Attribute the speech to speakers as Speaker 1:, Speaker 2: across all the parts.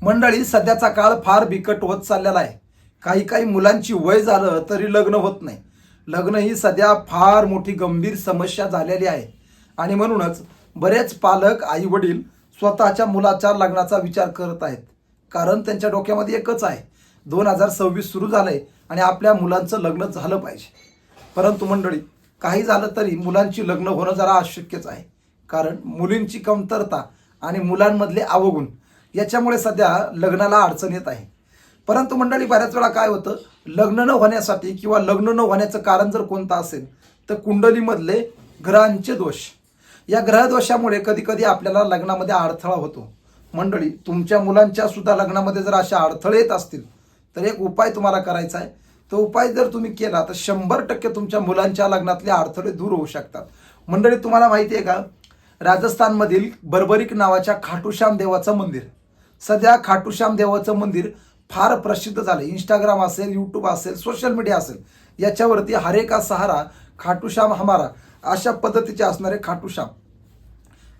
Speaker 1: मंडळी, सध्याचा काळ फार बिकट होत चाललेला आहे. काही काही मुलांची वय झालं तरी लग्न होत नाही. लग्न ही सध्या फार मोठी गंभीर समस्या झालेली आहे. आणि म्हणूनच बरेच पालक आई वडील स्वतःच्या मुलाच्या लग्नाचा विचार करत आहेत. कारण त्यांच्या डोक्यामध्ये एकच आहे, 2026 सुरू झालंय आणि आपल्या मुलांचं लग्न झालं पाहिजे. परंतु मंडळी, काही झालं तरी मुलांची लग्न होणं जरा अशक्यच आहे. कारण मुलींची कमतरता आणि मुलांमधले अवगुण याच्यामुळे सध्या लग्नाला अडचण येत आहे. परंतु मंडळी, बऱ्याच वेळा काय होतं, लग्न न होण्यासाठी किंवा लग्न न होण्याचं कारण जर कोणतं असेल तर कुंडलीमधले ग्रहांचे दोष. या ग्रहदोषामुळे कधी कधी आपल्याला लग्नामध्ये अडथळा होतो. मंडळी, तुमच्या मुलांच्या सुद्धा लग्नामध्ये जर अशा अडथळे येत असतील तर एक उपाय तुम्हाला करायचा आहे. तो उपाय जर तुम्ही केला तर 100% तुमच्या मुलांच्या लग्नातले अडथळे दूर होऊ शकतात. मंडळी, तुम्हाला माहिती आहे का, राजस्थानमधील बर्बरिक नावाच्या खाटूश्याम देवाचं मंदिर, सध्या खाटूश्याम देवाचं मंदिर फार प्रसिद्ध झालं. इंस्टाग्राम असेल, यूट्यूब असेल, सोशल मीडिया असेल, याच्यावरती हरे का सहारा खाटूश्याम हमारा अशा पद्धतीचे असणारे खाटूश्याम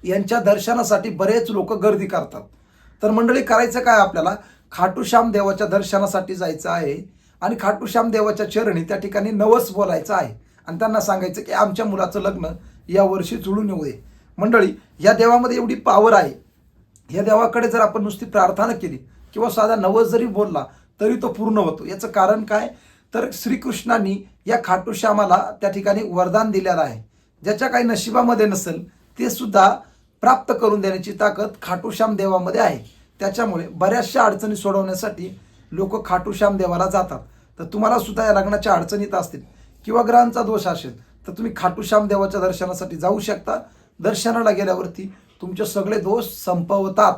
Speaker 1: यांच्या दर्शनासाठी बरेच लोक गर्दी करतात. तर मंडळी, करायचं काय, आपल्याला खाटूश्याम देवाच्या दर्शनासाठी जायचं आहे आणि खाटूश्याम देवाच्या चरणी त्या ठिकाणी नवस बोलायचं आहे आणि त्यांना सांगायचं की आमच्या मुलाचं लग्न यावर्षी जुळून येऊ दे. मंडळी, या देवामध्ये एवढी पावर आहे. या देवाकडे जर आपण नुसती प्रार्थना केली किंवा साधा नवस जरी बोलला तरी तो पूर्ण होतो. याचं कारण काय, तर श्रीकृष्णांनी या खाटूश्यामाला त्या ठिकाणी वरदान दिलेलं आहे. ज्याच्या काही नशिबामध्ये नसेल ते सुद्धा प्राप्त करून देण्याची ताकद खाटूश्याम देवामध्ये आहे. त्याच्यामुळे बऱ्याचशा अडचणी सोडवण्यासाठी लोक खाटूश्याम देवाला जातात. तर तुम्हाला सुद्धा या लग्नाच्या अडचणीत असतील किंवा ग्रहांचा दोष असेल तर तुम्ही खाटूश्याम देवाच्या दर्शनासाठी जाऊ शकता. दर्शनाला गेल्यावरती तुमचे सगळे दोष संपवतात.